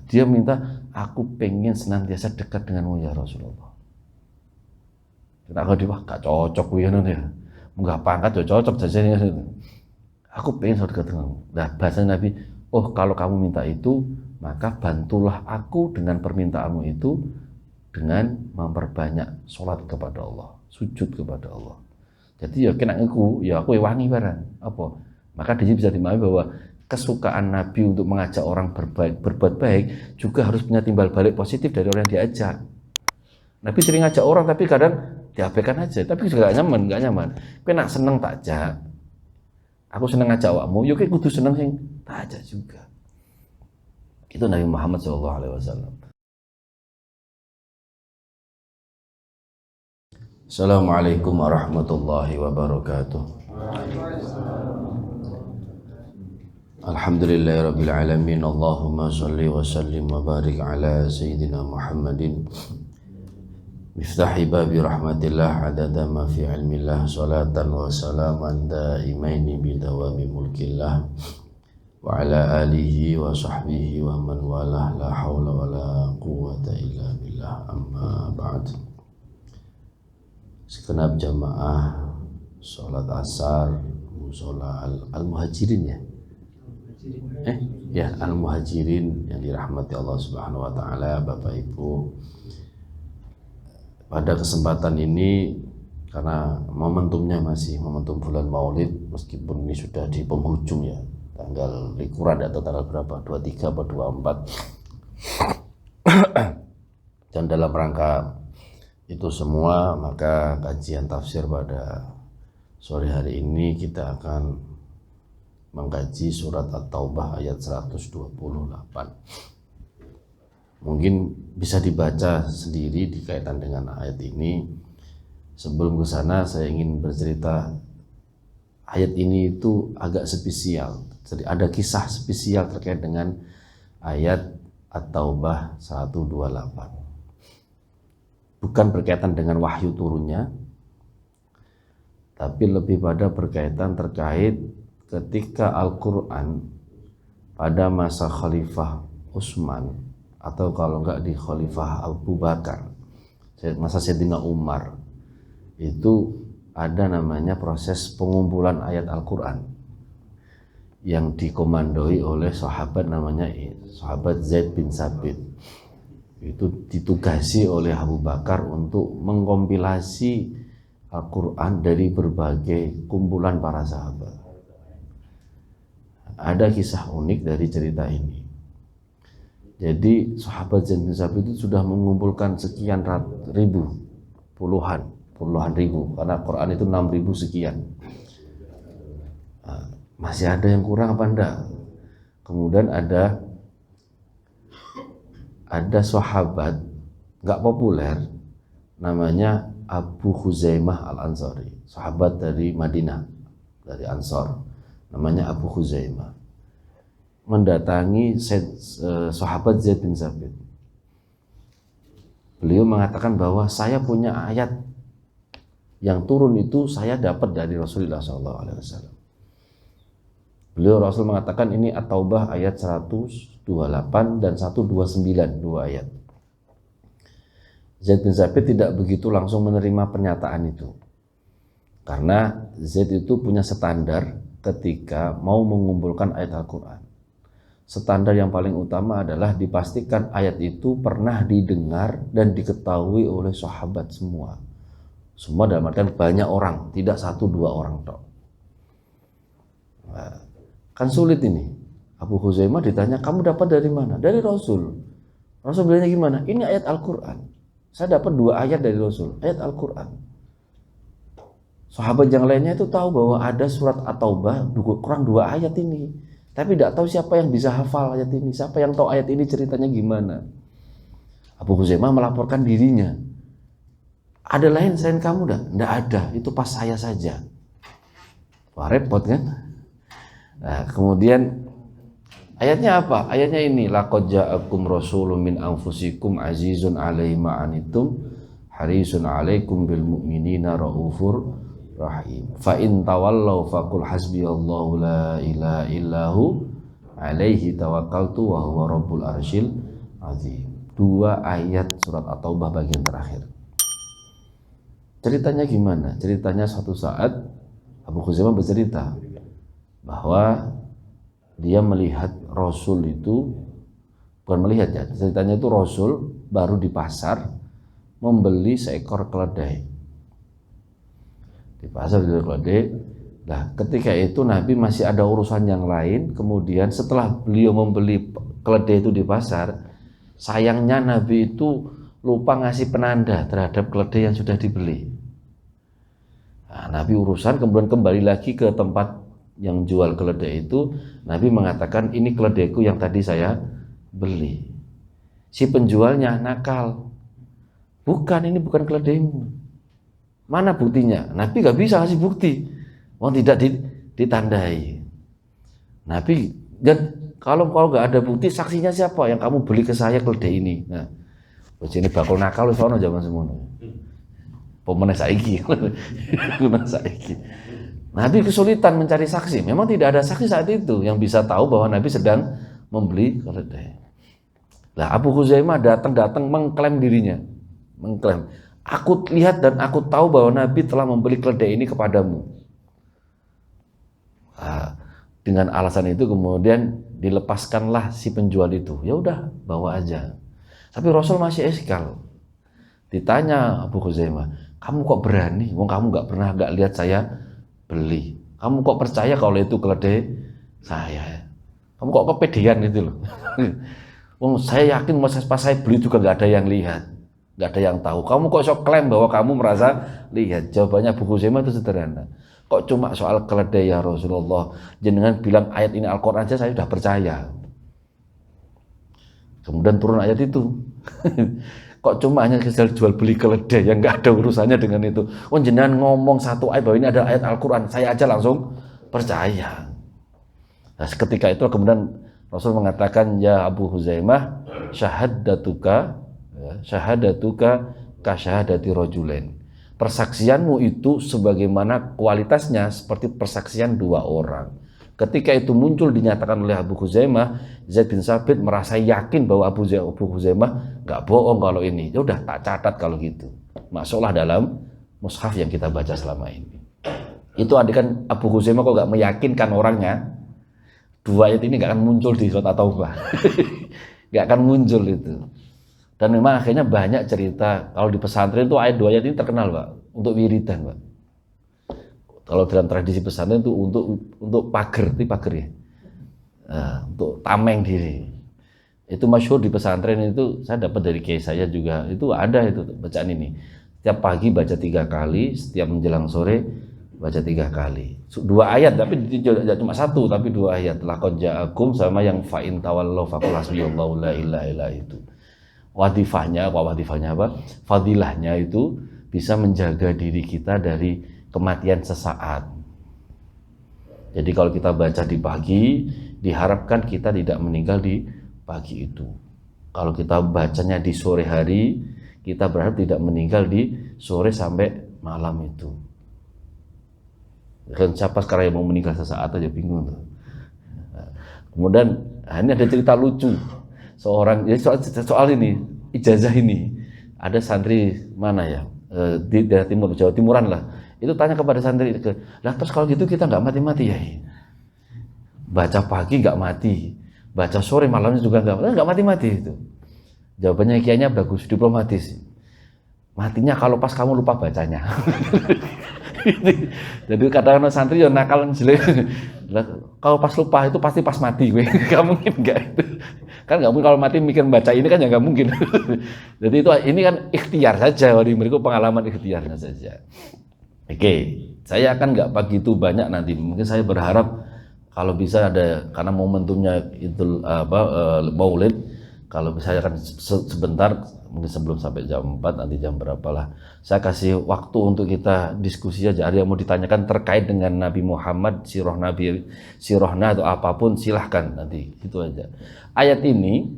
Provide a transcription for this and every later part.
Dia minta, aku pengen senantiasa dekat denganmu ya Rasulullah. Kita kalau dia gak cocok ya, nggak pangkat ya cocok jadinya. Aku pengen selalu dekat denganmu. Nah bahasa Nabi, oh kalau kamu minta itu, maka bantulah aku dengan permintaanmu itu dengan memperbanyak sholat kepada Allah, sujud kepada Allah. Jadi ya kena aku wangi barang apa. Maka di sini bisa dimahami bahwa kesukaan Nabi untuk mengajak orang berbuat baik juga harus punya timbal balik positif dari orang yang diajak. Nabi sering ngajak orang tapi kadang diabaikan aja, tapi juga gak nyaman. Kowe nak seneng tak ajak. Aku seneng ngajak awakmu, yo kowe kudu seneng sing tak ajak juga. Itu Nabi Muhammad SAW. Assalamualaikum warahmatullahi wabarakatuh. Alhamdulillahirabbil alamin. Allahumma shalli wa sallim wa barik ala sayyidina Muhammadin miftahi babi rahmatillah adada ma fi ilmillah salatan wa salaman daimaini bidawami mulkillah wa ala alihi wa sahbihi wa man walah la hawla wa la quwwata illa billah amma ba'd. Segenap jamaah sholat asar musola al-muhajirin ya al-muhajirin yang dirahmati Allah Subhanahu wa taala, Bapak Ibu. Pada kesempatan ini karena momentumnya masih momentum bulan Maulid, meskipun ini sudah di penghujung ya, tanggal likuran atau tanggal berapa, 23 atau 24. Dan dalam rangka itu semua, maka kajian tafsir pada sore hari ini kita akan mengkaji surat At-Taubah ayat 128. Mungkin bisa dibaca sendiri dikaitan dengan ayat ini. Sebelum ke sana saya ingin bercerita, ayat ini itu agak spesial. Jadi ada kisah spesial terkait dengan ayat At-Taubah 128. Bukan berkaitan dengan wahyu turunnya, tapi lebih pada berkaitan terkait ketika Al-Quran pada masa Khalifah Utsman, atau kalau enggak di Khalifah Abu Bakar, masa Sayyidina Umar, itu ada namanya proses pengumpulan ayat Al-Quran yang dikomandoi oleh sahabat namanya sahabat Zaid bin Sabit. Itu ditugasi oleh Abu Bakar untuk mengkompilasi Al-Quran dari berbagai kumpulan para sahabat. Ada kisah unik dari cerita ini. Jadi sahabat Zaid bin Sabit itu sudah mengumpulkan sekian ribu, puluhan ribu, karena Quran itu 6.000 sekian. Masih ada yang kurang apa enggak? Kemudian ada sahabat nggak populer namanya Abu Khuzaimah Al-Ansari, sahabat dari Madinah, dari Ansor, namanya Abu Khuzaimah, mendatangi sahabat Zaid bin Sabit. Beliau mengatakan bahwa saya punya ayat yang turun itu saya dapat dari Rasulullah SAW. Rasul mengatakan ini At-Taubah ayat 128 dan 129, dua ayat. Zaid bin Sabit tidak begitu langsung menerima pernyataan itu, karena Zaid itu punya standar ketika mau mengumpulkan ayat Al-Quran. Standar yang paling utama adalah dipastikan ayat itu pernah didengar dan diketahui oleh sahabat semua. Semua dalam artian banyak orang, tidak 1-2 orang tok. Nah, kan sulit ini. Abu Khuzaimah ditanya, kamu dapat dari mana? Dari Rasul. Rasul bilangnya gimana? Ini ayat Al-Quran. Saya dapat 2 ayat dari Rasul, ayat Al-Quran. Sahabat yang lainnya itu tahu bahwa ada surat At-Taubah kurang 2 ayat ini, tapi tidak tahu siapa yang bisa hafal ayat ini, siapa yang tahu ayat ini ceritanya gimana. Abu Khuzaimah melaporkan dirinya. Ada lain selain kamu dah? Tidak ada, itu pas saya saja. Wah, repot kan? Nah, kemudian ayatnya apa? Ayatnya ini, laqad ja'akum rasulun min anfusikum azizun 'alaihi ma 'anittum harisun 'alaikum bil mu'minina raufur rahim. Fa in tawallaw faqul hasbiyallahu la ilaha illahu 'alaihi tawakkaltu wa huwa rabbul arsyil azim. 2 ayat surat At-Taubah bagian terakhir. Ceritanya gimana? Ceritanya suatu saat Abu Khuzaimah bercerita bahwa dia melihat Rasul itu, bukan melihat ya, ceritanya itu Rasul baru di pasar membeli seekor keledai. Di pasar beli keledai. Nah, ketika itu Nabi masih ada urusan yang lain. Kemudian setelah beliau membeli keledai itu di pasar, sayangnya Nabi itu lupa ngasih penanda terhadap keledai yang sudah dibeli. Nah, Nabi urusan kemudian kembali lagi ke tempat yang jual keledai itu. Nabi mengatakan, ini keledaiku yang tadi saya beli. Si penjualnya nakal, bukan, ini bukan keledaimu. Mana buktinya? Nabi gak bisa kasih bukti, tidak ditandai. Nabi, dan kalau gak ada bukti, saksinya siapa? Yang kamu beli ke saya keledai ini. Nah, ini bakal nakal sono zaman semono. Pemenang saiki. Nabi kesulitan mencari saksi. Memang tidak ada saksi saat itu yang bisa tahu bahwa Nabi sedang membeli keledai. Nah, Abu Khuzaimah datang mengklaim dirinya. Mengklaim, aku lihat dan aku tahu bahwa Nabi telah membeli keledai ini kepadamu. Nah, dengan alasan itu kemudian dilepaskanlah si penjual itu. Ya udah, bawa aja. Tapi Rasul masih eskal. Ditanya Abu Khuzaimah, kamu kok berani? Wong kamu nggak lihat saya beli. Kamu kok percaya kalau itu keledai saya? Kamu kok kepedean itu loh. Wong saya yakin pas saya beli juga nggak ada yang lihat, nggak ada yang tahu. Kamu kok sok klaim bahwa kamu merasa lihat? Jawabannya Abu Khuzaimah itu sederhana. Kok cuma soal keledai ya Rasulullah? Jenengan bilang ayat ini Al-Quran aja saya sudah percaya. Kemudian turun ayat itu. Kok cuma hanya jual beli keledai yang nggak ada urusannya dengan itu. Oh, jenengan ngomong satu ayat bahwa ini ada ayat Al-Quran, saya aja langsung percaya. Nah, ketika itu kemudian Rasul mengatakan, ya Abu Khuzaimah, syahadatuka ka syahadati rajulain. Persaksianmu itu sebagaimana kualitasnya seperti persaksian 2 orang. Ketika itu muncul dinyatakan oleh Abu Khuzaimah, Zaid bin Sabit merasa yakin bahwa Abu Khuzaimah nggak bohong kalau ini. Ya udah, tak catat kalau gitu. Masuklah dalam mushaf yang kita baca selama ini. Itu kan Abu Khuzaimah kok nggak meyakinkan orangnya, 2 ayat ini nggak akan muncul di surat At-Taubah. Nggak akan muncul itu. Dan memang akhirnya banyak cerita. Kalau di pesantren itu ayat 2 ayat ini terkenal, Pak, untuk wiridan, Pak. Kalau dalam tradisi pesantren itu untuk pager ya. Nah, untuk tameng diri. Itu masyhur di pesantren itu, saya dapat dari kiai saya juga. Itu ada itu bacaan ini. Setiap pagi baca 3 kali, setiap menjelang sore baca 3 kali. 2 ayat, tapi tidak cuma 1, tapi 2 ayat. Laqad ja'akum sama yang fa'in tawallaw faqul hasbiyallahu la ilaha illa itu. Wadifahnya apa? Fadilahnya itu bisa menjaga diri kita dari kematian sesaat. Jadi kalau kita baca di pagi, diharapkan kita tidak meninggal di pagi itu. Kalau kita bacanya di sore hari, kita berharap tidak meninggal di sore sampai malam itu. Kan siapa sekarang yang mau meninggal sesaat aja, bingung tuh. Kemudian ini ada cerita lucu. Seorang, ya soal ini, ijazah ini. Ada santri mana ya? Di daerah timur, Jawa Timuran lah. Itu tanya kepada santri, lah terus kalau gitu kita nggak mati-mati ya? Baca pagi nggak mati, baca sore malamnya juga nggak mati-mati itu. Jawabannya kiainya bagus, diplomatis. Matinya kalau pas kamu lupa bacanya. Jadi kadang-kadang santri yang nakal jelek. Kalau pas lupa itu pasti pas mati gue. Gak mungkin enggak itu. Kan nggak mungkin kalau mati mikir baca ini kan ya nggak mungkin. Jadi itu ini kan ikhtiar saja, wali mereka pengalaman ikhtiarnya saja. Oke, saya akan nggak pagi itu banyak nanti. Mungkin saya berharap kalau bisa ada, karena momentumnya itu Maulid, kalau bisa akan sebentar, mungkin sebelum sampai jam 4, nanti jam berapa lah, saya kasih waktu untuk kita diskusi aja. Ada yang mau ditanyakan terkait dengan Nabi Muhammad, sirahnya atau apapun, silahkan nanti, gitu aja. Ayat ini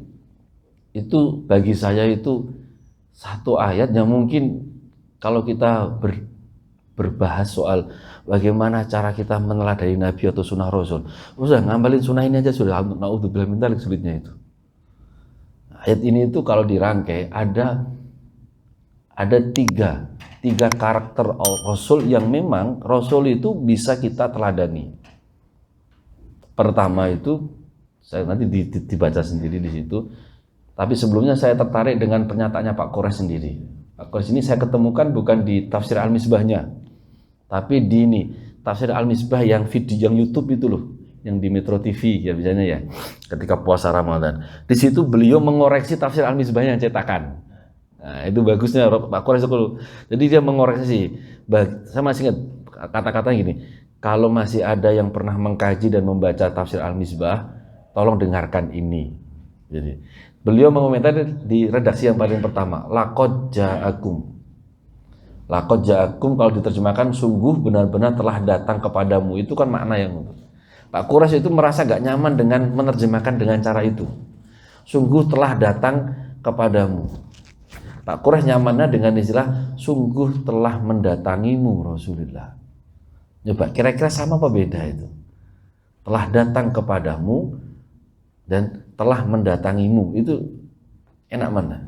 itu bagi saya itu satu ayat yang mungkin kalau kita berbahas soal bagaimana cara kita meneladani Nabi atau sunnah Rasul, udah ngambilin sunnah ini aja sudah, naudzubillah min dzalik sulitnya itu. Ayat ini itu kalau dirangkai ada tiga karakter Rasul yang memang Rasul itu bisa kita teladani. Pertama itu saya nanti dibaca sendiri di situ. Tapi sebelumnya saya tertarik dengan pernyataannya Pak Quraisy sendiri. Pak Quraisy ini saya ketemukan bukan di tafsir Al-Misbahnya, tapi di ini tafsir Al-Misbah yang video yang YouTube itu loh, yang di Metro TV ya biasanya ya, ketika puasa Ramadan. Di situ beliau mengoreksi tafsir Al-Misbah yang cetakan. Nah, itu bagusnya Pak Quraisy itu. Jadi dia mengoreksi. Saya masih ingat kata-kata gini, kalau masih ada yang pernah mengkaji dan membaca tafsir Al-Misbah, tolong dengarkan ini. Jadi beliau mengomentari di redaksi yang paling pertama, laqad ja'akum. Laqad ja'akum kalau diterjemahkan sungguh benar-benar telah datang kepadamu. Itu kan makna yang Pak Quraisy itu merasa gak nyaman dengan menerjemahkan dengan cara itu. Sungguh telah datang kepadamu. Pak Quraisy nyamannya dengan istilah sungguh telah mendatangimu Rasulullah. Coba kira-kira sama apa beda itu? Telah datang kepadamu dan telah mendatangimu, itu enak mana?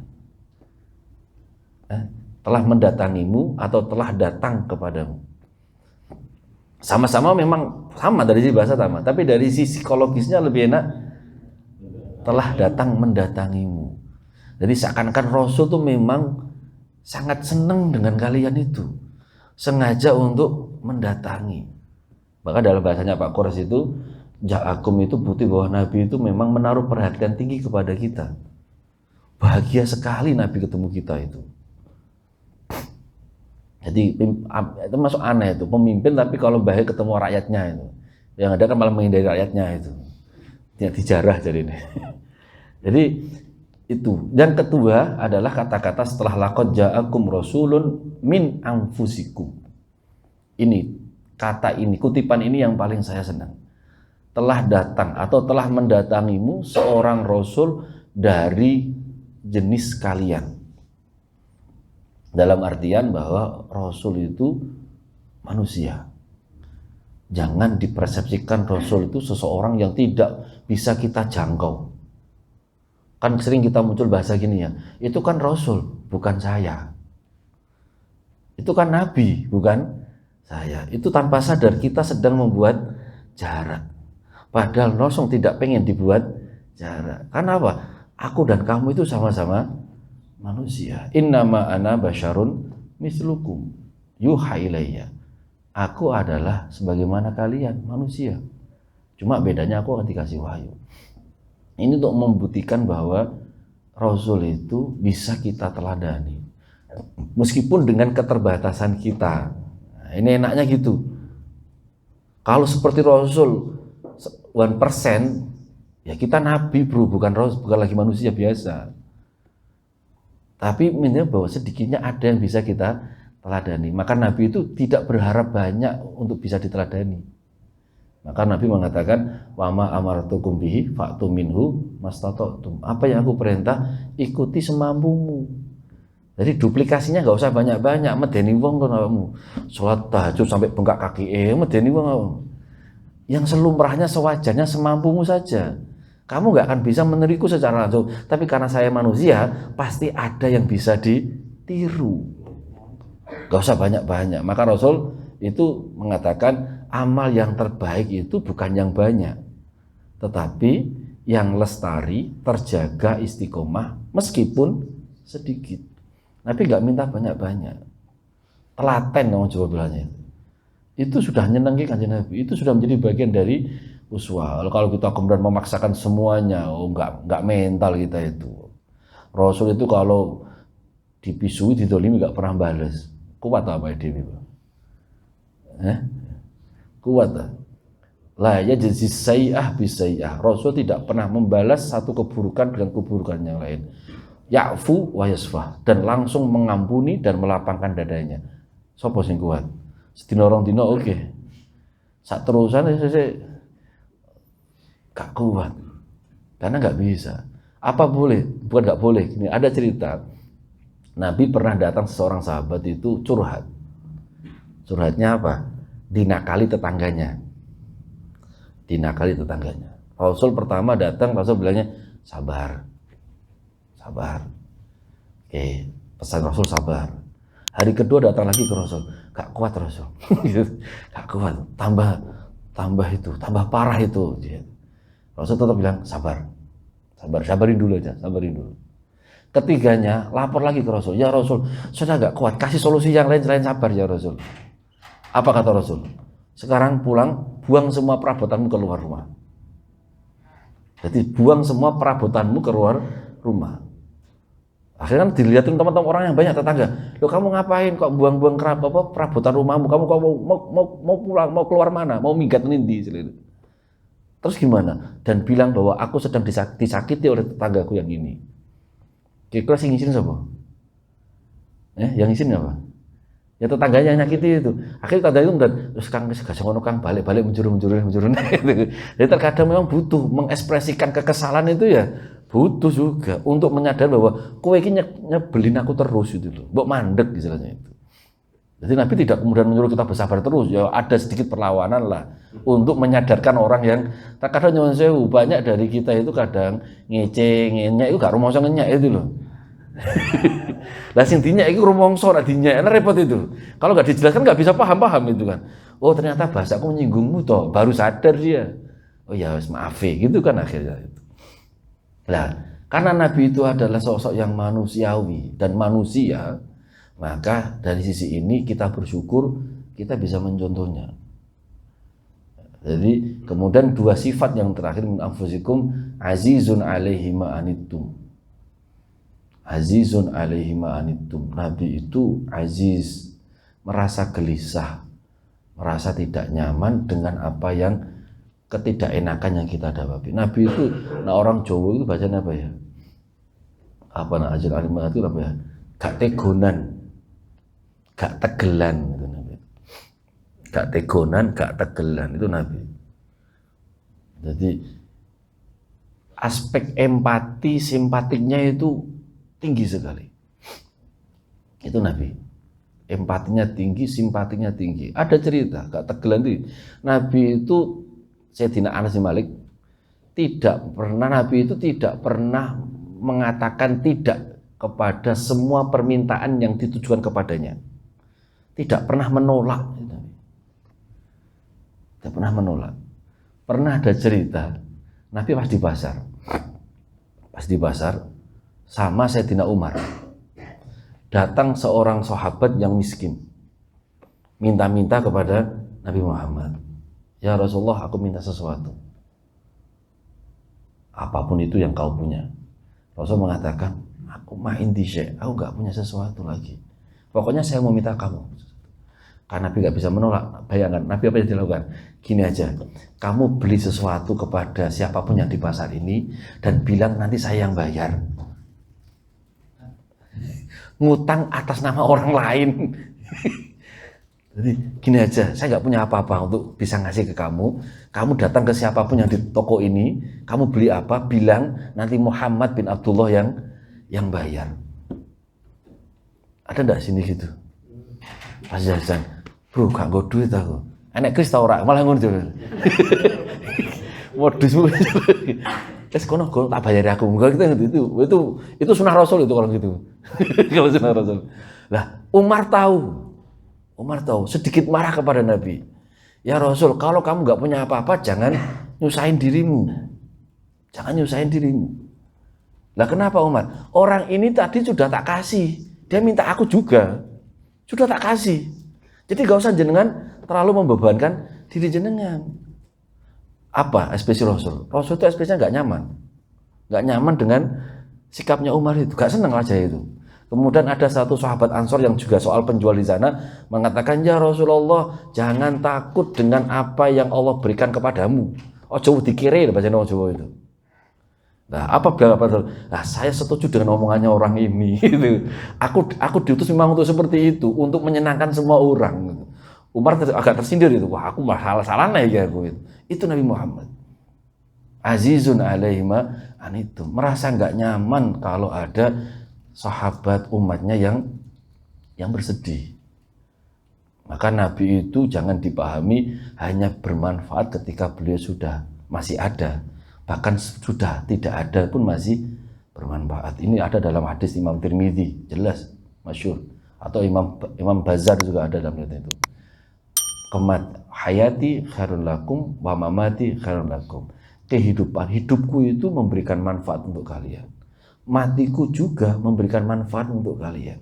Telah mendatangimu atau telah datang kepadamu? Sama-sama memang sama dari sisi bahasa sama, tapi dari sisi psikologisnya lebih enak telah datang mendatangimu. Jadi seakan-akan Rasul tuh memang sangat senang dengan kalian itu, sengaja untuk mendatangi. Maka dalam bahasanya Pak Quraisy itu Ja'akum itu bukti bahwa Nabi itu memang menaruh perhatian tinggi kepada kita. Bahagia sekali Nabi ketemu kita itu. Jadi itu masuk aneh itu, pemimpin tapi kalau bahagia ketemu rakyatnya itu. Yang ada kan malah menghindari rakyatnya itu. Tidak dijarah jadi ini. Jadi itu. Yang kedua adalah kata-kata setelah laqad ja'akum rasulun min anfusikum. Ini kata ini, kutipan ini yang paling saya senang. Telah datang atau telah mendatangimu seorang Rasul dari jenis kalian. Dalam artian bahwa Rasul itu manusia. Jangan dipersepsikan Rasul itu seseorang yang tidak bisa kita jangkau. Kan sering kita muncul bahasa gini ya, itu kan Rasul, bukan saya. Itu kan Nabi, bukan saya. Itu tanpa sadar kita sedang membuat jarak. Padahal Rasul tidak pengen dibuat jarak. Karena apa? Aku dan kamu itu sama-sama manusia. Innama ana basyarun mislukum yuha ilayya. Aku adalah sebagaimana kalian manusia. Cuma bedanya aku akan dikasih wahyu. Ini untuk membuktikan bahwa Rasul itu bisa kita teladani. Meskipun dengan keterbatasan kita. Nah, ini enaknya gitu. Kalau seperti Rasul 1%, ya kita nabi bro, bukan lagi manusia biasa. Tapi minimal bahwa sedikitnya ada yang bisa kita teladani. Maka nabi itu tidak berharap banyak untuk bisa diteladani. Maka nabi mengatakan wa ma amartukum bihi fa'tu minhu mastata'tum. Apa yang aku perintah ikuti semampumu. Jadi duplikasinya nggak usah banyak-banyak. Medeni wong kono kamu. Salat tahajud sampai bengkak kaki medeni wong. Yang selumrahnya, sewajarnya, semampumu saja. Kamu nggak akan bisa meneriku secara langsung. Tapi karena saya manusia, pasti ada yang bisa ditiru. Gak usah banyak-banyak. Maka Rasul itu mengatakan amal yang terbaik itu bukan yang banyak, tetapi yang lestari, terjaga, istiqomah meskipun sedikit. Nabi nggak minta banyak-banyak. Telaten orang Jawa bilangnya. Itu sudah nyenengi kanjeng Nabi, itu sudah menjadi bagian dari uswah. Kalau kita kemudian memaksakan semuanya, nggak mental kita itu. Rasul itu kalau dipisui, didolimi nggak pernah balas. Kuat apa dia? Kuat tak? La yajzi sayyi'ah bisayyi'ah. Rasul tidak pernah membalas satu keburukan dengan keburukan yang lain. Ya'fu wa yasfah, dan langsung mengampuni dan melapangkan dadanya. Sopo sing kuat? Sedina rong dina oke. Sak terusan saya gak kuat. Karena nggak bisa. Apa boleh? Bukan nggak boleh. Ini ada cerita. Nabi pernah datang seorang sahabat itu curhat. Curhatnya apa? Dinakali tetangganya. Dinakali tetangganya. Rasul pertama datang, Rasul bilangnya sabar. sabar. Oke, pesan Rasul sabar. Hari kedua datang lagi ke Rasul, gak kuat Rasul, gak kuat, tambah parah itu. Rasul tetap bilang sabarin dulu aja, sabarin dulu. Ketiganya lapor lagi ke Rasul, ya Rasul, sudah gak kuat, kasih solusi yang lain selain sabar ya Rasul. Apa kata Rasul? Sekarang pulang, buang semua perabotanmu keluar rumah. Jadi buang semua perabotanmu keluar rumah. Akhirnya kan dilihatin teman-teman orang yang banyak tetangga. Loh kamu ngapain kok buang-buang perabotan rumahmu? Kamu mau pulang, mau keluar mana? Mau minggat nindi? Terus gimana? Dan bilang bahwa aku sedang disakiti oleh tetanggaku yang ini. Kira-kira sing izin siapa? Yang izin apa? Ya tetangganya yang nyakiti itu. Akhirnya tetangga itu dan terus Kang gak ngono Kang balik menjurun. Jadi terkadang memang butuh mengekspresikan kekesalan itu ya butuh juga untuk menyadari bahwa kowe iki nyebelin aku terus itu loh. Mbok mandek istilahnya itu. Jadi Nabi tidak kemudian menyuruh kita bersabar terus, ya ada sedikit perlawanan lah untuk menyadarkan orang yang terkadang nyuwun sewu banyak dari kita itu kadang ngenyek itu gak rumangsa ngenyek itu loh. Lah sing dinyak iku rumangsa ora dinyak, repot itu. Kalau nggak dijelaskan nggak bisa paham itu kan. Oh ternyata bahasaku menyinggungmu toh, baru sadar dia. Oh ya maaf gitu kan akhirnya itu. Nah, karena Nabi itu adalah sosok yang manusiawi dan manusia, maka dari sisi ini kita bersyukur kita bisa mencontohnya. Jadi kemudian dua sifat yang terakhir min anfusikum azizun alaihi ma anittum. Azizun alaihi ma anittum. Nabi itu aziz, merasa gelisah, merasa tidak nyaman dengan apa yang ketidakenakan yang kita hadapi. Nabi itu, nah orang Jawa itu bacanya apa ya? Apa nak ajal alim itu apa ya? Gak tegonan, gak tegelan itu Nabi. Gak tegonan, gak tegelan itu Nabi. Jadi aspek empati, simpatiknya itu tinggi sekali. Itu Nabi. Empatinya tinggi, simpatinya tinggi. Ada cerita, gak tegelan itu. Nabi itu Sayyidina Anas bin Malik Nabi itu tidak pernah mengatakan tidak kepada semua permintaan yang ditujukan kepadanya. Tidak pernah menolak. Tidak pernah menolak. Pernah ada cerita, Nabi pas di pasar sama Sayyidina Umar. Datang seorang sahabat yang miskin. Minta-minta kepada Nabi Muhammad. Ya Rasulullah, aku minta sesuatu. Apapun itu yang kau punya. Rasul mengatakan, aku main di syekh, aku gak punya sesuatu lagi. Pokoknya saya mau minta kamu. Karena Nabi gak bisa menolak. Bayangkan, Nabi apa yang dilakukan? Gini aja, kamu beli sesuatu kepada siapapun yang di pasar ini dan bilang nanti saya yang bayar. Ngutang atas nama orang lain. Jadi gini aja, saya nggak punya apa-apa untuk bisa ngasih ke kamu. Kamu datang ke siapapun yang di toko ini, kamu beli apa, bilang nanti Muhammad bin Abdullah yang bayar. Ada nggak sini gitu? Pas jajan, bro, gak gue duit aku. Enek Kris tau ora, malah ngono juga. Modusmu. Kono tak bayari aku. Enggak itu sunah Rasul itu kalau gitu. Kalau sunah Rasul. Lah, Umar tahu sedikit marah kepada Nabi. Ya Rasul, kalau kamu nggak punya apa-apa, jangan nyusahin dirimu. Lah kenapa Umar? Orang ini tadi sudah tak kasih. Dia minta aku juga. Sudah tak kasih. Jadi gak usah jenengan terlalu membebankan diri jenengan. Apa ekspresi Rasul? Rasul itu ekspresinya nggak nyaman dengan sikapnya Umar itu, gak senang aja itu. Kemudian ada satu sahabat Ansor yang juga soal penjual di sana mengatakan, ya Rasulullah, jangan takut dengan apa yang Allah berikan kepadamu. Ojo dikira bahasa Jawa itu. Nah, apa bilang apa? Nah, saya setuju dengan omongannya orang ini. Gitu. Aku diutus memang untuk seperti itu, untuk menyenangkan semua orang. Gitu. Umar agak tersindir itu, wah aku salah nih ya aku itu. Itu Nabi Muhammad. Azizun alaihi ma anittum, merasa nggak nyaman kalau ada sahabat umatnya yang bersedih. Maka Nabi itu jangan dipahami hanya bermanfaat ketika beliau sudah masih ada, bahkan sudah tidak ada pun masih bermanfaat. Ini ada dalam hadis Imam Tirmidzi, jelas, masyhur. Atau Imam Bazar juga ada dalam itu. Hayati khairun lakum wa mamati khairun lakum. Hidupku itu memberikan manfaat untuk kalian. Matiku juga memberikan manfaat untuk kalian.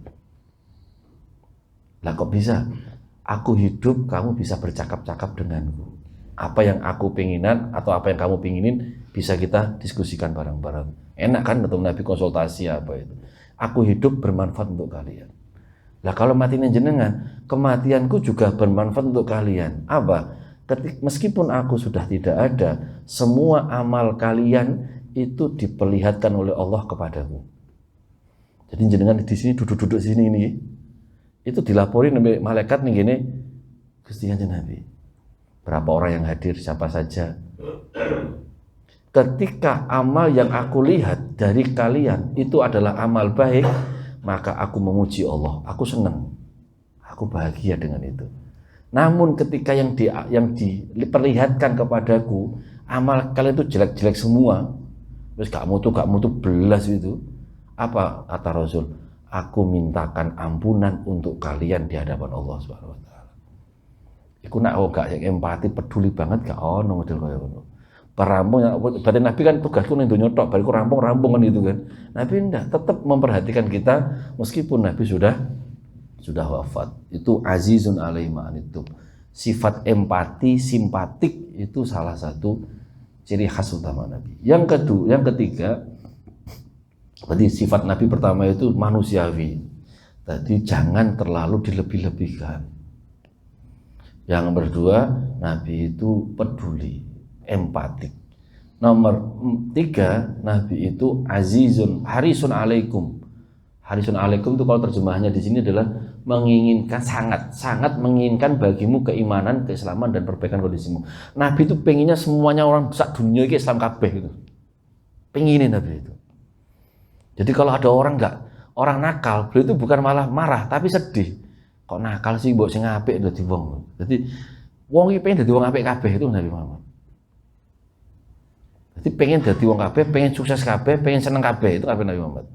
Lah kok bisa? Aku hidup, kamu bisa bercakap-cakap denganku. Apa yang aku penginan atau apa yang kamu penginin bisa kita diskusikan bareng-bareng. Enak kan ketemu Nabi konsultasi apa itu. Aku hidup bermanfaat untuk kalian. Lah kalau matinya jenengan, kematianku juga bermanfaat untuk kalian. Apa? Meskipun aku sudah tidak ada, semua amal kalian itu diperlihatkan oleh Allah kepadaku. Jadi jenengan di sini duduk-duduk sini ini, itu dilaporin oleh malaikat nih gini, Gusti Kanjeng Nabi. Berapa orang yang hadir, siapa saja. Ketika amal yang aku lihat dari kalian itu adalah amal baik, maka aku memuji Allah, aku senang, aku bahagia dengan itu. Namun ketika yang diperlihatkan kepadaku, amal kalian itu jelek-jelek semua, terus gak mutu belas itu. Apa kata Rasul? Aku mintakan ampunan untuk kalian di hadapan Allah Subhanahu wa taala. Iku nak gak empati peduli banget gak ono model kaya ngono. Perampung, berarti Nabi kan tugasku ning donya tok, bariku rampung kan itu kan. Nabi enggak, tetap memperhatikan kita meskipun Nabi sudah wafat. Itu azizun alaihi ma'anitum. Sifat empati, simpatik itu salah satu ciri khas utama Nabi. Yang ketiga, berarti sifat Nabi pertama itu manusiawi. Tadi jangan terlalu dilebih-lebihkan. Yang kedua, Nabi itu peduli, empatik. Nomor 3, Nabi itu azizun, harisun alaikum. Harisun alaikum itu kalau terjemahannya di sini adalah menginginkan, sangat menginginkan bagimu keimanan, keislaman dan perbaikan kondisimu. Nabi itu pengennya semuanya orang sak dunia ini Islam kabeh gitu. Pengenin Nabi itu. Jadi kalau ada orang nakal, beliau itu bukan malah marah tapi sedih. Kok nakal sih mbok sing apik dadi wong. Jadi wong iki pengen dadi wong apik kabeh itu Nabi Muhammad. Jadi pengen dadi wong kabeh, pengen sukses kabeh, pengen seneng kabeh itu kabeh Nabi Muhammad.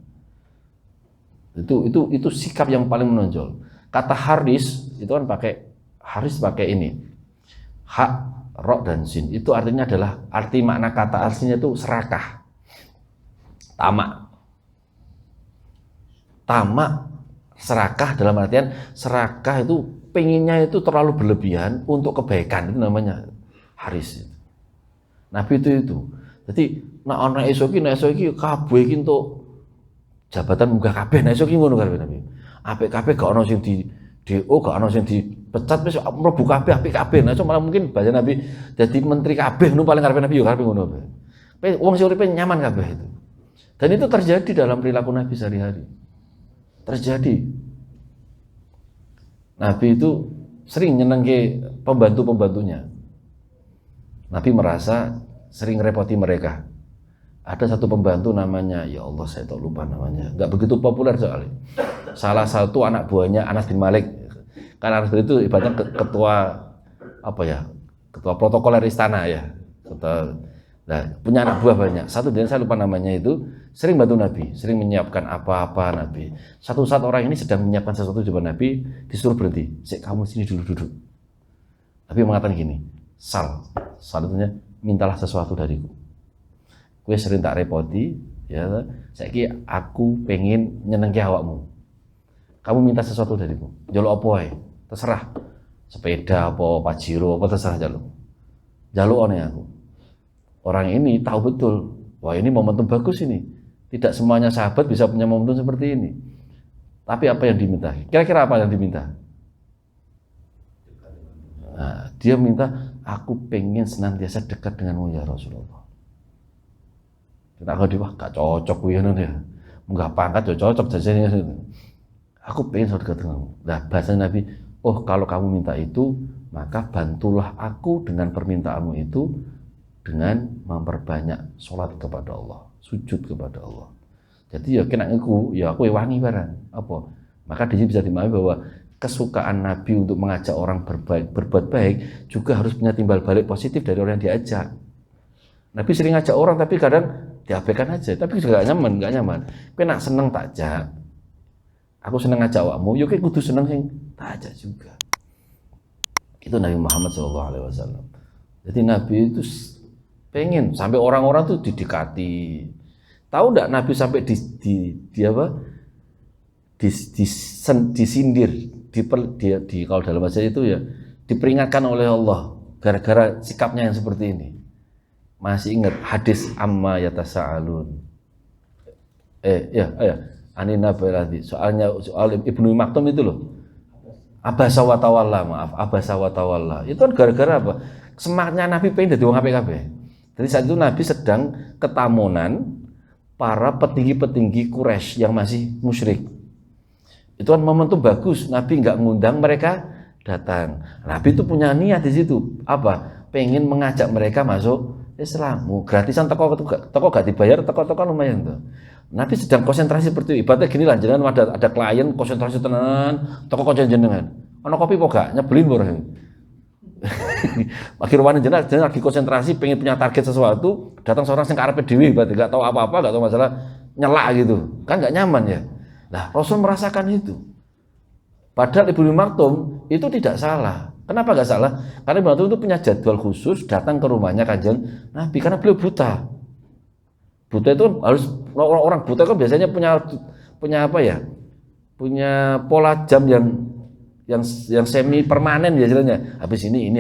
Itu sikap yang paling menonjol. Kata Haris itu kan pakai ini. Hak, ro dan sin. Itu artinya adalah makna kata aslinya itu serakah. Tamak, serakah dalam artian serakah itu penginnya itu terlalu berlebihan untuk kebaikan, itu namanya Haris. Nabi itu. Jadi nek esuk iki kabeh iki entuk jabatan munggah kabeh, nek esuk iki ngono kabeh Nabi. Apik kabeh gak ono sing di DO, gak ono sing dipecat wis mlebu kabeh apik kabeh. Nah malah mungkin bahasa Nabi jadi menteri kabeh nu paling karepe Nabi yo karepe ngono kabeh. Wong sing uripe nyaman kabeh itu. Dan itu terjadi dalam perilaku Nabi sehari-hari. Terjadi. Nabi itu sering nyenengke pembantu-pembantunya. Nabi merasa sering repoti mereka. Ada satu pembantu namanya, ya Allah saya tak lupa namanya, nggak begitu populer soalnya. Salah satu anak buahnya Anas bin Malik. Karena Anas bin itu ibaratnya ketua protokoler istana ya. Nah, punya anak buah banyak. Satu dan saya lupa namanya itu sering bantu Nabi, sering menyiapkan apa-apa Nabi. Satu saat orang ini sedang menyiapkan sesuatu di depan Nabi, disuruh berhenti. Kamu sini dulu duduk. Nabi mengatakan gini, Sal itu mintalah sesuatu dariku. Gue sering tak repoti, ya. Saiki aku pengen nyenengke awakmu. Kamu minta sesuatu dariku. Jaluk apa wae? Terserah. Sepeda apa, Pajero apa terserah jaluk. Jaluk one aku. Orang ini tahu betul, wah ini momentum bagus ini. Tidak semuanya sahabat bisa punya momentum seperti ini. Tapi apa yang diminta? Kira-kira apa yang diminta? Nah, dia minta, aku pengen senantiasa dekat denganmu ya Rasulullah. Kita kalau gak cocok ya, nggak pangkat cocok jadinya. Aku pengen dekat denganmu. Nah, bahasa Nabi, oh kalau kamu minta itu, maka bantulah aku dengan permintaanmu itu dengan memperbanyak sholat kepada Allah, sujud kepada Allah. Jadi ya kena aku wangi barang apa. Maka di sini bisa dimahami bahwa kesukaan Nabi untuk mengajak orang berbuat baik juga harus punya timbal balik positif dari orang yang diajak. Nabi sering ngajak orang tapi kadang diabaikan aja, tapi juga gak nyaman, kowe nak seneng tak ajak, aku seneng ngajak awakmu, yo kowe kudu seneng sing tak ajak juga. Itu Nabi Muhammad SAW. Jadi Nabi itu pengen sampai orang-orang tuh didekati. Tahu enggak Nabi sampai disindir, kalau dalam bahasa itu ya diperingatkan oleh Allah gara-gara sikapnya yang seperti ini. Masih ingat hadis amma yatasaalun. Anin nabi soal Ibnu Maktum itu loh. Abasa wa tawalla, maaf, abasa wa tawalla. Itu kan gara-gara apa? Semangatnya Nabi pengen dadi wong apik kabeh. Jadi saat itu Nabi sedang ketamunan para petinggi-petinggi Quraisy yang masih musyrik. Itu kan momentum bagus, Nabi nggak ngundang mereka datang. Nabi itu punya niat di situ, apa? Pengen mengajak mereka masuk Islam. Gratisan teko gak dibayar, teko lumayan tuh. Nabi sedang konsentrasi seperti itu. Ibaratnya gini lah, jenengan ada klien konsentrasi tenan, toko jenengan. Ono kopi kok gak nyebelin boreng. Akhirnya jenengan lagi konsentrasi pengen punya target sesuatu, datang seorang yang karepe dhewe berarti gak tahu apa-apa, gak tahu masalah, nyela gitu. Kan gak nyaman ya. Nah, Rasul merasakan itu. Padahal Ibnu Maktum itu tidak salah. Kenapa gak salah? Karena Ibnu Maktum itu punya jadwal khusus datang ke rumahnya Kanjeng Nabi karena beliau buta. Buta itu harus, orang buta kan biasanya punya apa ya? Punya pola jam yang semi permanen biasanya. Habis ini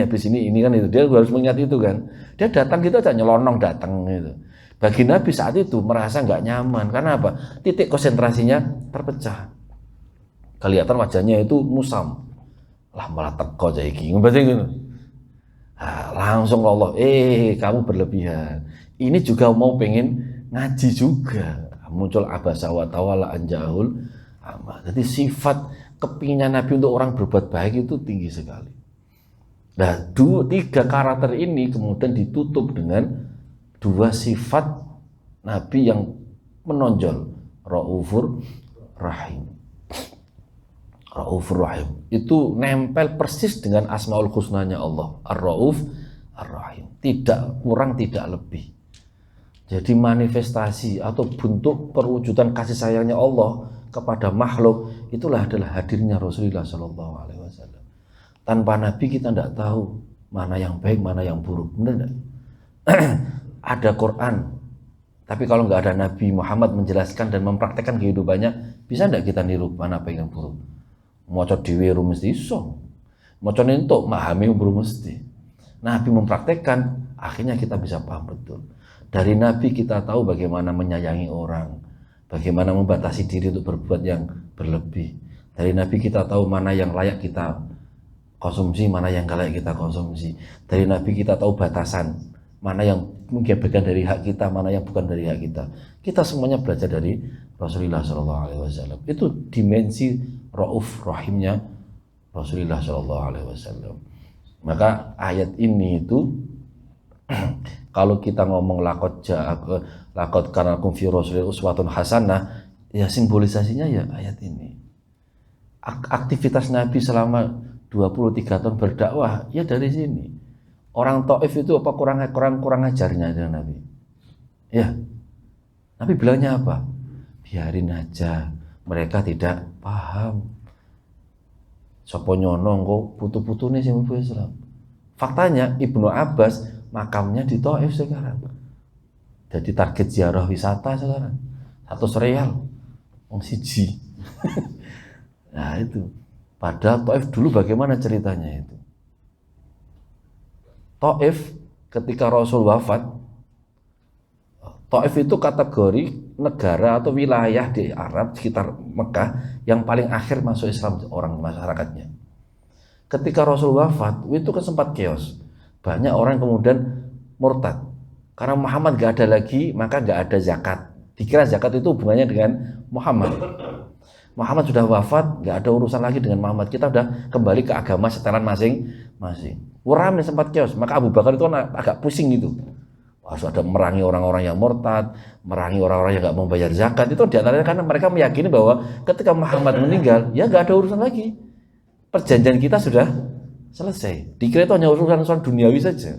kan itu. Dia harus mengingat itu kan. Dia datang gitu aja nyelonong datang gitu. Bagi Nabi saat itu merasa nggak nyaman karena apa? Titik konsentrasinya terpecah. Kelihatan wajahnya itu musam. Lah malah teko aja iki. Berarti gitu. Langsung Allah, kamu berlebihan. Ini juga mau pengen ngaji juga. Muncul abasa wa tawalla anjahul amal. Jadi sifat kepinginnya Nabi untuk orang berbuat baik itu tinggi sekali. Nah, tiga karakter ini kemudian ditutup dengan dua sifat Nabi yang menonjol, Raufur Rahim. Raufur Rahim itu nempel persis dengan Asmaul Husnanya Allah, Ar-Rauf Ar-Rahim, tidak kurang tidak lebih. Jadi manifestasi atau bentuk perwujudan kasih sayangnya Allah kepada makhluk itulah adalah hadirnya Rasulullah SAW. Tanpa Nabi kita tidak tahu mana yang baik, mana yang buruk. Benar tidak? Ada Quran, tapi kalau nggak ada Nabi Muhammad menjelaskan dan mempraktekkan kehidupannya, bisa tidak kita niru mana baik dan buruk? Maca dhewe ru mesti iso. Maca entuk memahami ru mesti. Nabi mempraktekkan, akhirnya kita bisa paham betul. Dari Nabi kita tahu bagaimana menyayangi orang, bagaimana membatasi diri untuk berbuat yang berlebih. Dari Nabi kita tahu mana yang layak kita konsumsi, mana yang gak layak kita konsumsi. Dari Nabi kita tahu batasan, mana yang mungkin bagian dari hak kita, mana yang bukan dari hak kita. Kita semuanya belajar dari Rasulullah SAW. Itu dimensi Rauf Rahimnya Rasulullah SAW. Maka ayat ini itu kalau kita ngomong lakot karena kum fi Rasulillah uswatun hasanah, ya simbolisasinya ya ayat ini. Aktivitas Nabi selama 23 tahun berdakwah ya dari sini. Orang Taif itu apa kurang ajarnya dengan Nabi? Ya. Nabi bilangnya apa? Biarin aja, mereka tidak paham. Sopo nyono kok putu-putune sing mlebu Islam. Faktanya Ibnu Abbas makamnya di Taif sekarang. Jadi target ziarah wisata sekarang. 100 real. Wong siji. Nah itu. Padahal Taif dulu bagaimana ceritanya itu? Taif ketika Rasul wafat, Taif itu kategori negara atau wilayah di Arab sekitar Mekah yang paling akhir masuk Islam orang masyarakatnya. Ketika Rasul wafat, itu kan sempat chaos. Banyak orang kemudian murtad. Karena Muhammad gak ada lagi, maka gak ada zakat. Dikira zakat itu hubungannya dengan Muhammad. Muhammad sudah wafat, gak ada urusan lagi dengan Muhammad. Kita udah kembali ke agama setelan masing-masing. Ramai sempat chaos. Maka Abu Bakar itu agak pusing gitu. Harus ada merangi orang-orang yang murtad, merangi orang-orang yang gak mau bayar zakat. Itu diantaranya karena mereka meyakini bahwa ketika Muhammad meninggal, ya gak ada urusan lagi. Perjanjian kita sudah selesai. Dikira itu hanya urusan duniawi saja.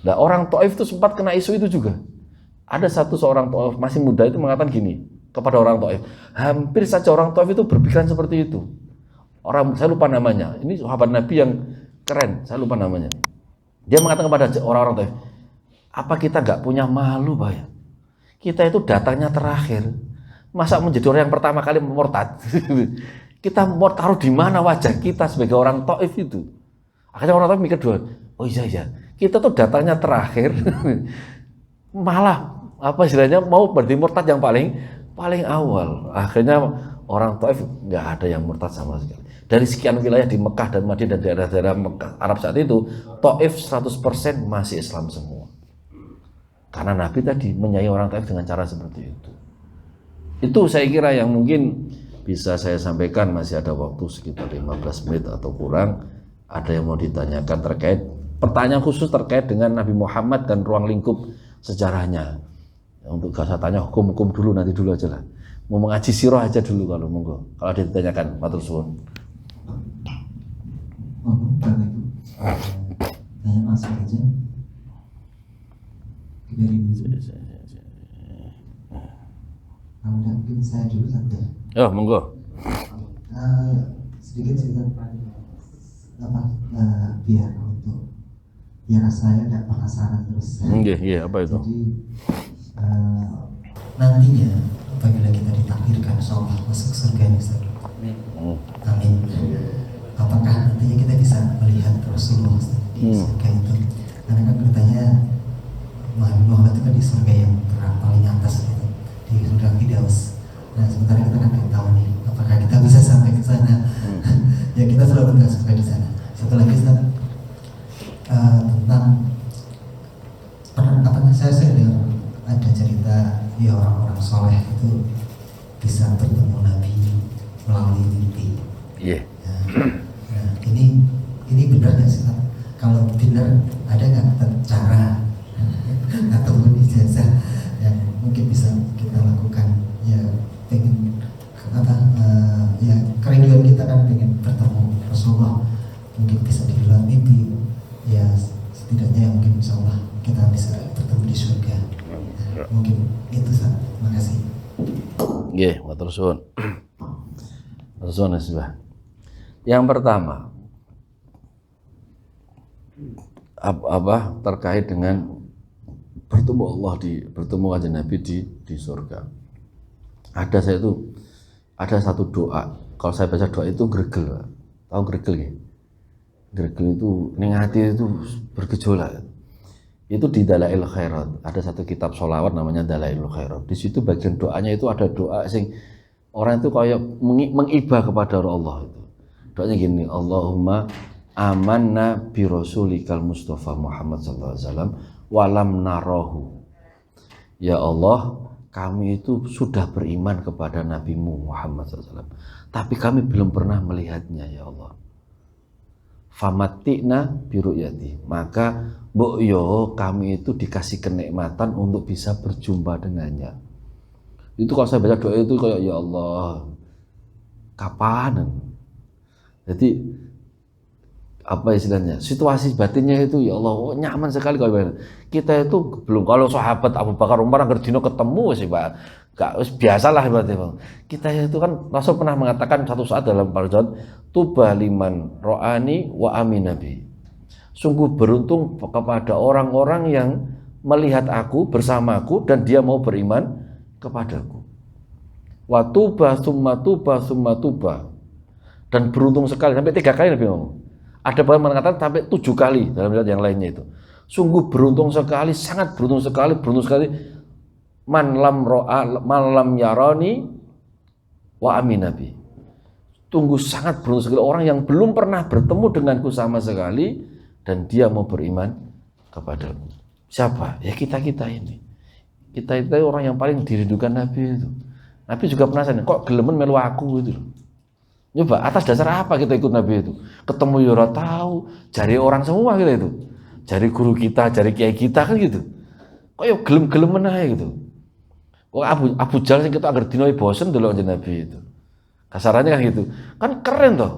Nah, orang Taif itu sempat kena isu itu juga. Ada seorang Taif masih muda itu mengatakan gini kepada orang Taif, hampir saja orang Taif itu berpikiran seperti itu. Orang, saya lupa namanya, ini sahabat Nabi yang keren, saya lupa namanya. Dia mengatakan kepada orang-orang Taif, apa kita nggak punya malu, Pak ya? Kita itu datangnya terakhir, masa menjadi orang yang pertama kali murtad? Kita mau taruh di mana wajah kita sebagai orang Taif itu? Akhirnya orang Taif mikir dua, oh iya, kita tuh datangnya terakhir, malah apa istilahnya mau berarti murtad yang paling awal. Akhirnya orang Taif nggak ada yang murtad sama sekali. Dari sekian wilayah di Mekah dan Madinah dan daerah-daerah Arab saat itu, Taif 100% masih Islam semua. Karena Nabi tadi menyayangi orang Taif dengan cara seperti itu. Itu saya kira yang mungkin bisa saya sampaikan. Masih ada waktu sekitar 15 menit atau kurang. Ada yang mau ditanyakan terkait pertanyaan khusus terkait dengan Nabi Muhammad dan ruang lingkup sejarahnya. Untuk gak usah tanya hukum-hukum dulu, nanti dulu aja lah. Mau mengaji sirah aja dulu kalau monggo. Kalau ada ditanyakan, matur suwun. Tanya masuk aja. Mungkin saya dulu saja. Oh, monggo. Sedikit cerita biar saya tidak penasaran terus. Iya, apa itu? Jadi nantinya apabila kita ditakdirkan insyaallah masuk surga ini, amin. Apakah nantinya kita bisa melihat Rasulullah di surga itu? Karena kan katanya Muhammad itu kan di surga yang paling atas gitu, di surga Firdaus. Nah sementara kita kan tidak tahu nih apakah kita bisa sampai ke sana. Ya kita selalu nggak sampai di sana. Satu lagi Ustaz, tentang saya dengar ada cerita ya orang-orang soleh itu bisa bertemu Nabi melalui mimpi. Iya. Nah, ini benar nggak sih? Kalau benar, ada nggak cara atau ijazah yang mungkin bisa kita lakukan? Ya pengen ya kerinduan kita kan pengen bertemu Rasulullah, mungkin bisa dibilang mimpi. Ya setidaknya mungkin insya Allah kita bisa bertemu di surga. Mungkin itu Ustaz. Terima kasih. Nggih, matur suwun. Matur suwun Mas. Yang pertama apa terkait dengan bertemu Allah bertemu kanjeng Nabi di surga. Ada satu doa. Kalau saya baca doa itu gregel. Tahu gregel nggih? Gregel itu ning hati itu bergejolak. Itu di Dalail Khairat. Ada satu kitab sholawat namanya Dalail Khairat. Di situ bagian doanya itu ada doa sing orang itu kayak mengibah kepada Allah itu. Doanya gini, Allahumma amanna bi rasulikal Mustafa Muhammad sallallahu alaihi wasallam walam narahu. Ya Allah, kami itu sudah beriman kepada Nabimu Muhammad sallallahu alaihi wasallam, tapi kami belum pernah melihatnya ya Allah. Famatina biru'yati, maka mbok yo kami itu dikasih kenikmatan untuk bisa berjumpa dengannya. Itu kalau saya baca doa itu kayak ya Allah, kapan? Jadi apa istilahnya? Situasi batinnya itu ya Allah nyaman sekali kalau kita itu belum, kalau sahabat Abu Bakar Umar angger dino ketemu sih Pak. Gak biasalah berarti Bang. Kita itu kan Rasul pernah mengatakan satu saat dalam perjalanan, tuba liman ro'ani wa amin nabi. Sungguh beruntung kepada orang-orang yang melihat aku bersamaku dan dia mau beriman kepadaku. Wa tuba summa tuba summa tuba. Dan beruntung sekali sampai 3 kali Nabi ngomong. Ada yang mengatakan sampai 7 kali dalam riwayat yang lainnya itu. Sungguh beruntung sekali, sangat beruntung sekali man lam yarani wa amin nabi. Tunggu sangat beruntung sekali orang yang belum pernah bertemu denganku sama sekali dan dia mau beriman kepadaku. Siapa? Ya kita ini. Kita itu orang yang paling dirindukan Nabi itu. Nabi juga penasaran, kok gelemen melu aku itu. Coba atas dasar apa kita ikut Nabi itu? Ketemu ya ora tahu, jari orang semua kita itu. Jari guru kita, jari kiai kita kan gitu. Kok ya gelem-gelemen aja gitu. Kok Abu Jahal sing kita agar dino bosen delok Nabi itu. Kasarannya kan gitu. Kan keren toh.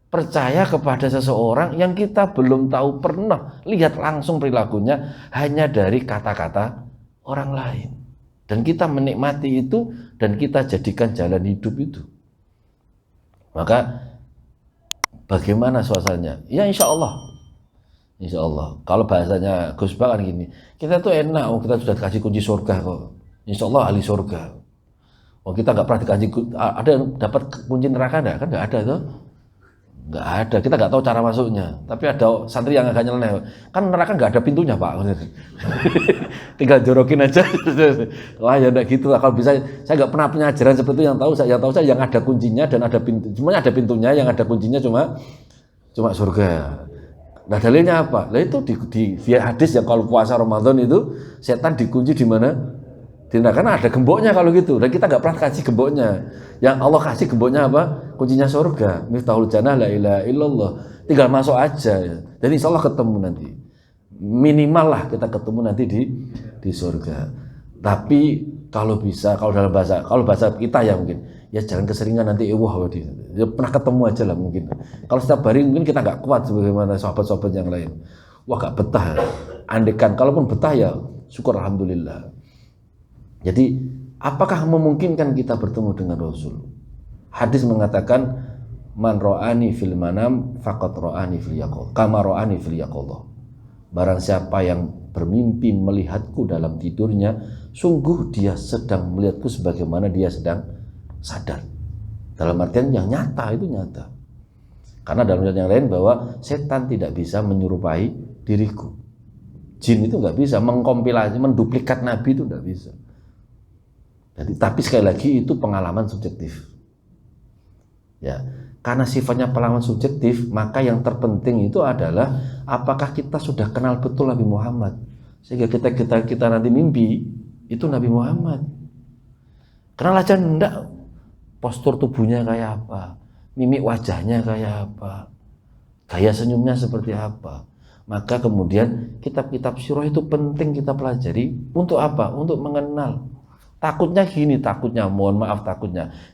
Percaya kepada seseorang yang kita belum tahu pernah lihat langsung perilakunya hanya dari kata-kata orang lain. Dan kita menikmati itu dan kita jadikan jalan hidup itu. Maka bagaimana suasananya? Ya insya Allah. Insya Allah. Kalau bahasanya Gus Ba kan gini, kita tuh enak, kita sudah dikasih kunci surga kok. Insya Allah ahli surga. Kita nggak pernah dikasih, ada yang dapat kunci neraka enggak? Kan nggak ada tuh. Nggak ada, kita nggak tahu cara masuknya. Tapi ada santri yang agak nyeleneh. Kan neraka nggak ada pintunya Pak. Tinggal jorokin aja. Wah ya enggak gitu lah. Kalau bisa, saya nggak pernah punya ajaran seperti itu. Yang tahu saya yang ada kuncinya dan ada pintu. Semuanya ada pintunya, yang ada kuncinya cuma surga. Nah dalilnya apa? Nah itu di hadis yang kalau puasa Ramadan itu setan dikunci di mana? Karena ada gemboknya kalau gitu, dan kita nggak pernah kasih gemboknya. Yang Allah kasih gemboknya apa? Kuncinya surga. Miftahul jannah la ilaha illallah. Tinggal masuk aja. Ya. Jadi insya Allah ketemu nanti. Minimal lah kita ketemu nanti di surga. Tapi kalau bisa, kalau bahasa kita ya mungkin, ya jangan keseringan nanti ya pernah ketemu aja lah mungkin. Kalau setiap hari mungkin kita nggak kuat sebagaimana sahabat-sahabat yang lain. Wah nggak betah. Andekan, kalaupun betah ya syukur alhamdulillah. Jadi apakah memungkinkan kita bertemu dengan Rasul? Hadis mengatakan man ra'ani fil manam faqad ra'ani fil yaqظah kama ra'ani fil yaqظah. Barang siapa yang bermimpi melihatku dalam tidurnya, sungguh dia sedang melihatku sebagaimana dia sedang sadar. Dalam artian yang nyata, itu nyata. Karena dalam artian yang lain bahwa setan tidak bisa menyerupai diriku. Jin itu nggak bisa mengkompilasi, menduplikat Nabi itu nggak bisa. Jadi, tapi sekali lagi itu pengalaman subjektif. Ya, karena sifatnya pengalaman subjektif, maka yang terpenting itu adalah apakah kita sudah kenal betul Nabi Muhammad, sehingga kita nanti mimpi itu Nabi Muhammad. Kenal aja enggak, postur tubuhnya kayak apa, mimik wajahnya kayak apa, gaya senyumnya seperti apa. Maka kemudian kitab-kitab sirah itu penting kita pelajari untuk apa? Untuk mengenal. Takutnya takutnya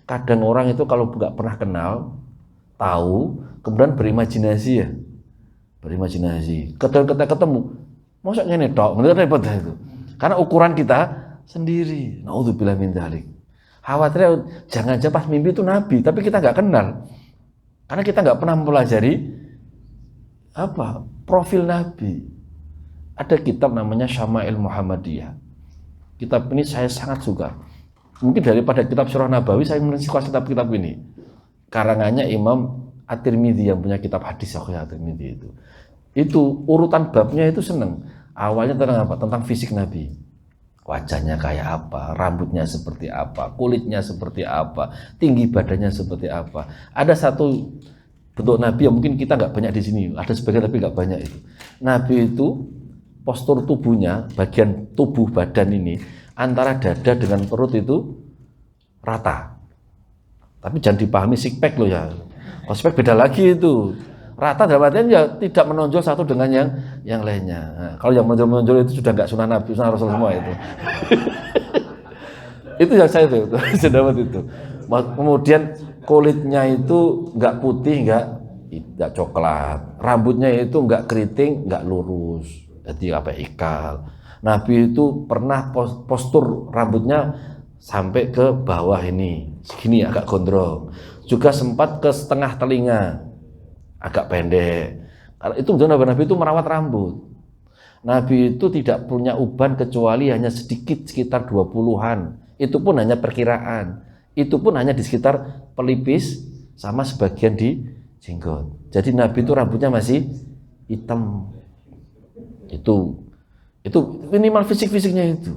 kadang orang itu kalau nggak pernah kenal, tahu, kemudian berimajinasi. Ketika kita ketemu, masa ngene tok, repot itu. Karena ukuran kita sendiri. Naudzubillah min dzalik. Khawatirnya jangan-jangan pas mimpi itu Nabi, tapi kita nggak kenal. Karena kita nggak pernah mempelajari profil Nabi. Ada kitab namanya Syama'il Muhammadiyah. Kitab ini saya sangat suka. Mungkin daripada kitab Sirah Nabawi, saya suka kitab ini. Karangannya Imam At-Tirmidzi yang punya kitab hadis At-Tirmidzi itu. Itu urutan babnya itu seneng. Awalnya tentang apa? Tentang fisik Nabi. Wajahnya kayak apa, rambutnya seperti apa, kulitnya seperti apa, tinggi badannya seperti apa. Ada satu bentuk Nabi yang mungkin kita nggak banyak di sini. Ada sebagian tapi nggak banyak itu. Nabi itu postur tubuhnya, bagian tubuh badan ini antara dada dengan perut itu rata. Tapi jangan dipahami six pack loh ya. Kalau six pack beda lagi itu. Rata dalam artian ya tidak menonjol satu dengan yang lainnya. Nah, kalau yang menonjol itu sudah nggak sunnah Nabi, sunnah Rasul semua itu. Itu yang saya dapat itu. Kemudian kulitnya itu nggak putih, nggak coklat. Rambutnya itu nggak keriting, nggak lurus. Jadi ikal. Nabi itu pernah postur rambutnya sampai ke bawah ini, segini agak gondrong. Juga sempat ke setengah telinga, agak pendek. Kalau itu Nabi itu merawat rambut. Nabi itu tidak punya uban kecuali hanya sedikit, sekitar 20-an. Itu pun hanya perkiraan. Itu pun hanya di sekitar pelipis sama sebagian di jenggot. Jadi Nabi itu rambutnya masih hitam. Itu minimal fisik-fisiknya itu.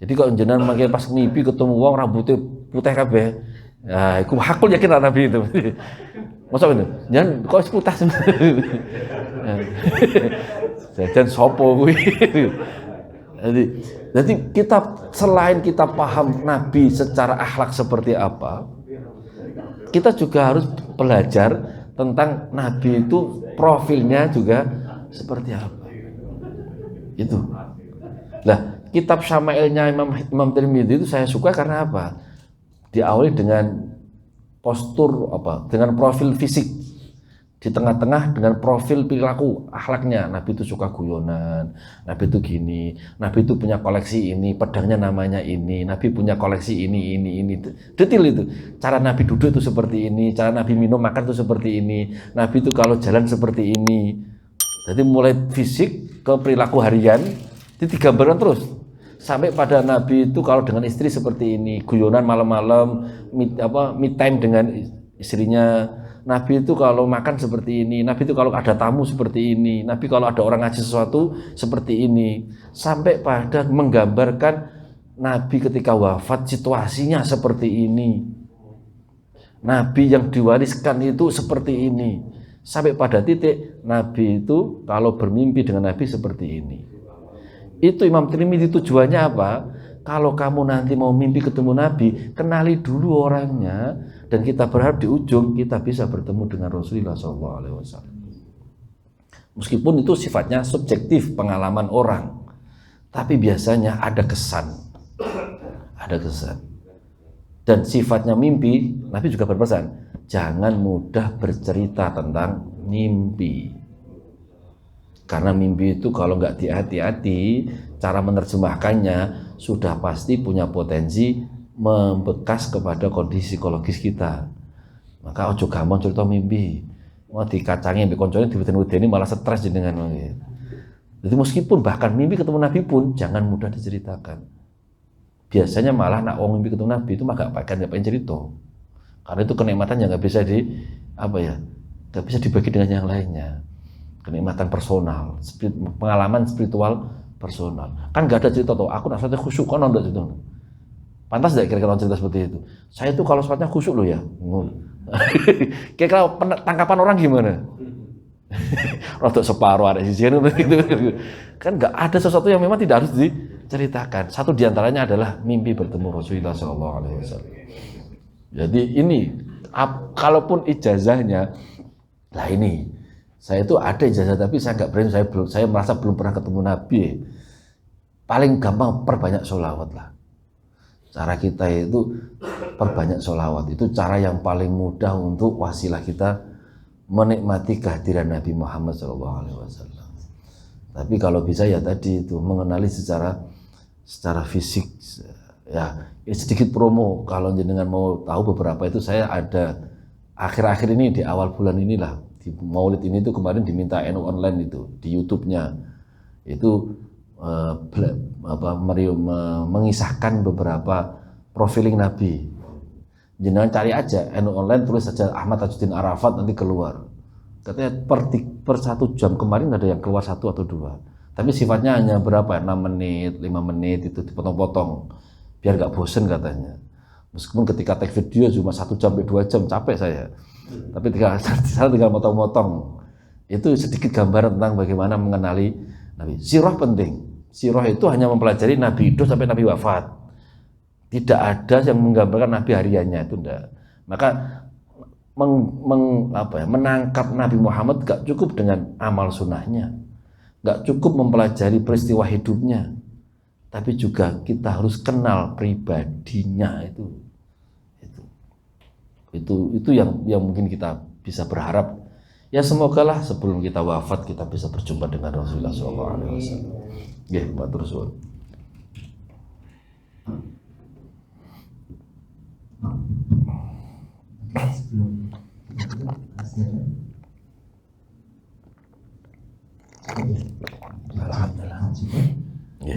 Jadi kalau jenengan makin pas mimpi ketemu wong rambutnya putih kabeh, ya iku hakul yakin Nabi itu. Masa itu? Jangan kok putih sebenarnya. Jajan sopo kuwi. Jadi kita selain kita paham Nabi secara akhlak seperti apa, kita juga harus belajar tentang Nabi itu profilnya juga seperti apa. Itu. Nah, kitab Syama'ilnya Imam Tirmidzi itu saya suka karena apa? Diawali dengan postur dengan profil fisik. Di tengah-tengah dengan profil perilaku akhlaknya, Nabi itu suka guyonan, Nabi itu gini, Nabi itu punya koleksi ini, pedangnya namanya ini, Nabi punya koleksi ini, detail itu. Cara Nabi duduk itu seperti ini, cara Nabi minum makan itu seperti ini, Nabi itu kalau jalan seperti ini. Jadi mulai fisik ke perilaku harian, itu digambarkan terus. Sampai pada Nabi itu kalau dengan istri seperti ini, guyonan malam-malam, me time dengan istrinya. Nabi itu kalau makan seperti ini, Nabi itu kalau ada tamu seperti ini, Nabi kalau ada orang ngaji sesuatu seperti ini. Sampai pada menggambarkan Nabi ketika wafat situasinya seperti ini. Nabi yang diwariskan itu seperti ini. Sampai pada titik Nabi itu kalau bermimpi dengan Nabi seperti ini. Itu Imam Tirmidzi tujuannya apa? Kalau kamu nanti mau mimpi ketemu Nabi, kenali dulu orangnya, dan kita berharap di ujung kita bisa bertemu dengan Rasulullah SAW. Meskipun itu sifatnya subjektif, pengalaman orang, tapi biasanya ada kesan, dan sifatnya mimpi. Nabi juga berpesan, jangan mudah bercerita tentang mimpi. Karena mimpi itu kalau nggak hati-hati, cara menerjemahkannya sudah pasti punya potensi membekas kepada kondisi psikologis kita. Maka ojo gampang cerita mimpi. Mau dikacangi mbek koncone diweden-wedeni malah stres jenengan. Jadi meskipun bahkan mimpi ketemu Nabi pun jangan mudah diceritakan. Biasanya malah nak wong mimpi ketemu Nabi itu mah gak pengen cerita. Karena itu kenikmatan yang nggak bisa nggak bisa dibagi dengan yang lainnya. Kenikmatan personal, pengalaman spiritual personal. Kan nggak ada cerita tuh, aku nak sholatnya khusyuk, kan ada cerita. Pantas tidak kira-kira cerita seperti itu? Saya tuh kalau sholatnya khusyuk loh ya. Kira-kira tangkapan orang gimana? Rodok separuh ada sisi gitu. Kan nggak ada sesuatu yang memang tidak harus diceritakan. Satu diantaranya adalah mimpi bertemu Rasulullah SAW. Jadi ini, kalaupun ijazahnya, lah ini. Saya itu ada ijazah tapi saya nggak berani, saya merasa belum pernah ketemu Nabi. Paling gampang perbanyak sholawat lah. Cara kita itu perbanyak sholawat, itu cara yang paling mudah untuk wasilah kita menikmati kehadiran Nabi Muhammad SAW. Tapi kalau bisa ya tadi itu mengenali secara fisik ya sedikit promo. Kalau jenengan mau tahu beberapa itu saya ada akhir-akhir ini di awal bulan inilah. Di Maulid ini tuh kemarin diminta NU online itu di YouTube-nya itu mengisahkan beberapa profiling Nabi. Jangan cari aja NU online, tulis saja Ahmad Tajuddin Arafat, nanti keluar. Katanya per 1 jam kemarin ada yang keluar 1 atau 2. Tapi sifatnya hanya berapa? 6 menit, 5 menit itu dipotong-potong biar gak bosen katanya. Meskipun ketika take video cuma 1 jam sampai 2 jam capek saya. Tapi tinggal motong-motong. Itu sedikit gambaran tentang bagaimana mengenali Nabi. Sirah penting. Sirah itu hanya mempelajari Nabi hidup sampai Nabi wafat. Tidak ada yang menggambarkan Nabi hariannya, itu enggak. Maka menangkap Nabi Muhammad gak cukup dengan amal sunnahnya, gak cukup mempelajari peristiwa hidupnya, tapi juga kita harus kenal pribadinya. Itu yang mungkin kita bisa berharap ya, semoga lah sebelum kita wafat kita bisa berjumpa dengan Rasulullah SAW. Ya, matur suwun. Sebelum masih ada. Alhamdulillah. Ya.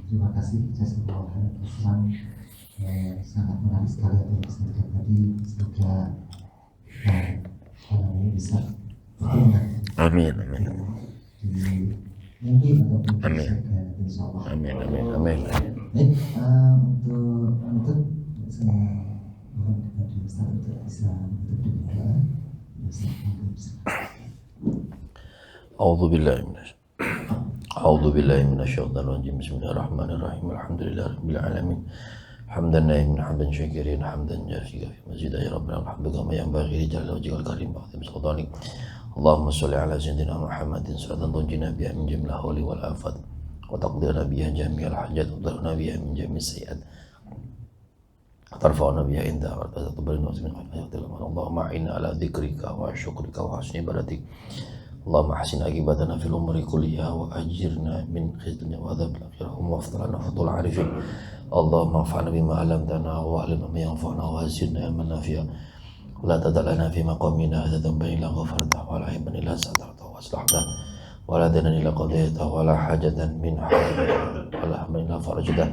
Terima kasih jazakallahu khairan. Sangat menarik sekali apa yang disampaikan tadi. Semoga ini bisa Amin. mungkin ataupun Amin. insyaallah. Amin. Baik, untuk saya mohon kepada Ustaz untuk bisa menutup doa. A'udzu billahi minasyaitonir rajim. Bismillahirrahmanirrahim. Alhamdulillahirabbil alamin. Hamdan na'iman hamdan syakirin hamdan jazila fi mazida ya rabbil alamin kama yanbaghi li jalali wajhikal karim wa azim sultanik. Allahumma shalli ala sayyidina Muhammadin salatan tunjina biha min jamil ahwali wal afat wa taqdina biha jami'al hajat wa tarna biha min jami'is sayyi'at tarfa'una biha inda wa taqabbalna Allahumma a'inna ala dzikrika wa syukrika wa husni ibadatik. Allahumma ahsin aqibatana fil umuri kulliha wa ajirna min khizyi wa adzabil akhirah wa afdalana fatul arifin. Allahumma anfa'na bima 'allamtana wa 'allimna ma yanfa'una wa zidna ilman nafi'a. La tad'alna fi maqamina hadza dhanban illa ghafartahu wa la aiban illa satartahu wa aslahtahu wa la danan illa qadaytahu wa la hajatan min hajatika wa la hamlan illa farajtahu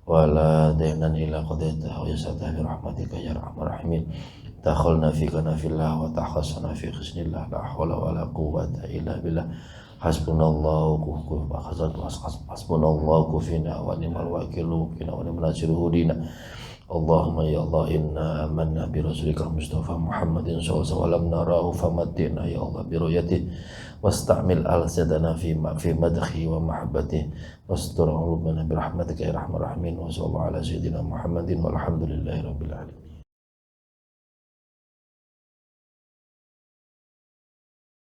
wa la danan illa qadaytahu wa yassartahu bi rahmatika ya arhamar rahimin. Takhalna fika nafillah wa takhasana fi khisnillah la hawla wa la quwwata illa billah. Hasbunallahu kufina wa ni'mal wakil kina wa ni'mal nasiru dina. Allahumma ya Allah inna amanna bi rasulika Mustafa Muhammadin sallallahu alaihi wasallam narahu famattina ya Allah bi ru'yatihi wasta'mil alsadana fi madhi wa mahabbatihi wastur qulubana bi rahmatika ya arhamar rahimin wa sallallahu ala sayyidina Muhammadin walhamdulillahi rabbil alamin.